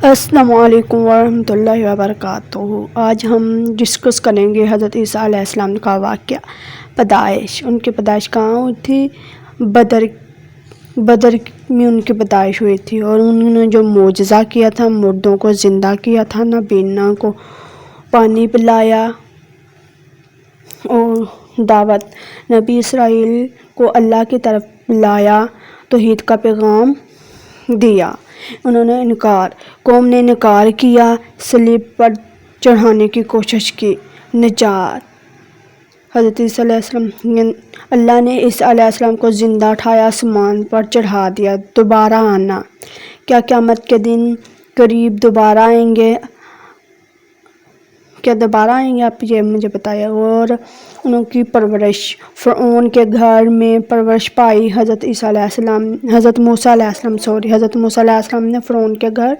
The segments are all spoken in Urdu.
السلام علیکم ورحمۃ اللہ وبرکاتہ۔ آج ہم ڈسکس کریں گے حضرت عیسیٰ علیہ السلام کا واقعہ، پیدائش۔ ان کی پیدائش کہاں ہوئی تھی؟ بدر میں ان کی پیدائش ہوئی تھی، اور انہوں نے جو معجزہ کیا تھا، مردوں کو زندہ کیا تھا، نابینا کو پانی پلایا، اور دعوت نبی اسرائیل کو اللہ کی طرف لایا، توحید کا پیغام دیا۔ انہوں نے قوم نے انکار کیا، صلیب پر چڑھانے کی کوشش کی۔ نجات حضرت عیسیٰ علیہ السلام، اللہ نے عیسیٰ علیہ السلام کو زندہ اٹھایا، آسمان پر چڑھا دیا۔ دوبارہ آنا، کیا قیامت کے دن قریب دوبارہ آئیں گے؟ آپ یہ مجھے بتائیں۔ اور ان کی پرورش، فرعون کے گھر میں پرورش پائی حضرت موسیٰ علیہ السلام نے فرعون کے گھر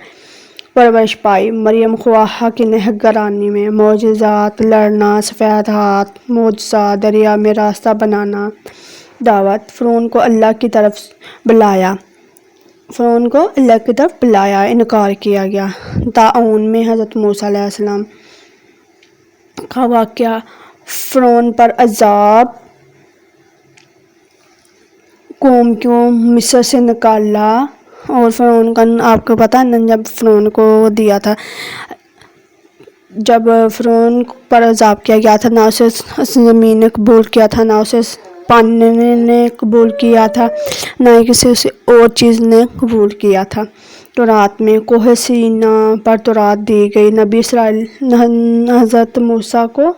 پرورش پائی۔ مریم خواہاں کی نگرانی میں معجزات، لڑنا، سفید ہاتھ، معجزات، دریا میں راستہ بنانا، دعوت، فرعون کو اللہ کی طرف بلایا، انکار کیا گیا۔ طاعون میں حضرت موسیٰ علیہ السلام کا واقعہ، فرعون پر عذاب، قوم کو مصر سے نکالا، اور فرعون کا آپ کو پتہ ہے جب فرعون کو دیا تھا، جب فرعون پر عذاب کیا گیا تھا، نہ اسے زمین نے قبول کیا تھا، نہ اسے پانی نے قبول کیا تھا، نہ ہی کسی اور چیز نے قبول کیا تھا۔ تورات میں کوہ سینا پر تورات دی گئی۔ نبی اسرائیل حضرت موسیٰ کو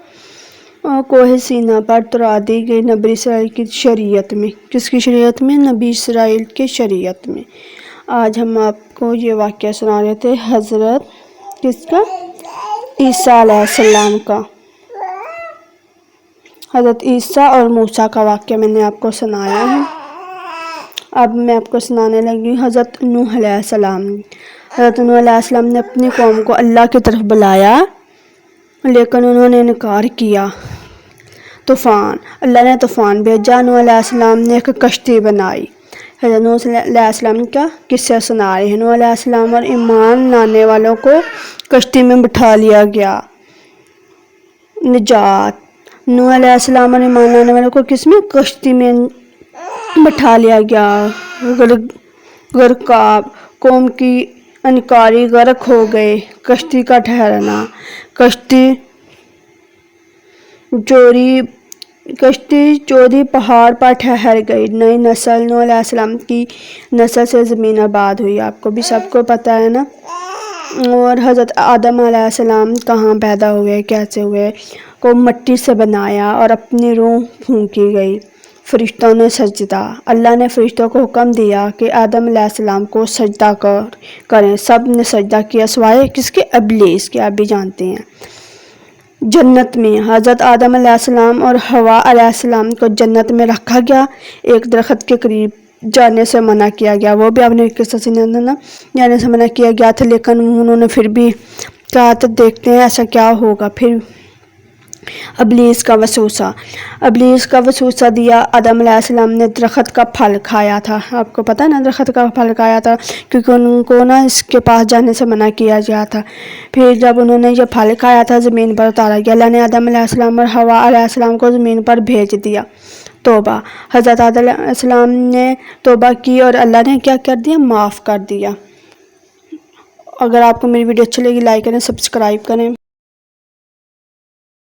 کوہ سینا پر تورات دی گئی، نبی اسرائیل کی شریعت میں۔ کس کی شریعت میں؟ نبی اسرائیل کی شریعت میں۔ آج ہم آپ کو یہ واقعہ سنا رہے تھے حضرت کس کا؟ عیسیٰ علیہ السلام کا۔ حضرت عیسیٰ اور موسیٰ کا واقعہ میں نے آپ کو سنایا ہے۔ اب میں آپ کو سنانے لگی حضرت نوح علیہ السلام۔ حضرت نوح علیہ السلام نے اپنی قوم کو اللہ کی طرف بلایا، لیکن انہوں نے انکار کیا۔ اللہ نے طوفان بھیجا، نوح علیہ السلام نے ایک کشتی بنائی۔ حضرت نوح علیہ السلام کا قصہ سنا رہے ہیں۔ نوح علیہ السلام اور ایمان لانے والوں کو کشتی میں بٹھا لیا گیا۔ نجات، نوح علیہ السلام اور ایمان لانے والوں کو کس میں؟ کشتی میں بٹھا لیا گیا۔ غرقاب، قوم کی انکاری غرق ہو گئے۔ کشتی کا ٹھہرنا، کشتی چودھی پہاڑ پر ٹھہر گئی۔ نئی نسل، نوح علیہ السلام کی نسل سے زمین آباد ہوئی، آپ کو بھی سب کو پتہ ہے نا۔ اور حضرت آدم علیہ السلام کہاں پیدا ہوئے، کیسے ہوئے؟ کو مٹی سے بنایا اور اپنی روح پھونکی گئی۔ فرشتوں نے سجدہ، اللہ نے فرشتوں کو حکم دیا کہ آدم علیہ السلام کو سجدہ کریں، سب نے سجدہ کیا سوائے کس کے؟ ابلیس کے، آپ بھی جانتے ہیں۔ جنت میں حضرت آدم علیہ السلام اور حوا علیہ السلام کو جنت میں رکھا گیا، ایک درخت کے قریب جانے سے منع کیا گیا، وہ بھی آپ نے قصہ سنا نا، جانے سے منع کیا گیا تھا، لیکن انہوں نے پھر بھی کہا تو دیکھتے ہیں ایسا کیا ہوگا۔ پھر ابلیس کا وسوسہ دیا، آدم علیہ السلام نے درخت کا پھل کھایا تھا، آپ کو پتہ ہے نا، درخت کا پھل کھایا تھا کیونکہ ان کو نا اس کے پاس جانے سے منع کیا گیا تھا۔ پھر جب انہوں نے یہ پھل کھایا تھا، زمین پر اتارا گیا، اللہ نے آدم علیہ السلام اور حوا علیہ السلام کو زمین پر بھیج دیا۔ توبہ، حضرت آدم علیہ السلام نے توبہ کی اور اللہ نے کیا کر دیا؟ معاف کر دیا۔ اگر آپ کو میری ویڈیو اچھی لگی، لائک کریں، سبسکرائب کریں۔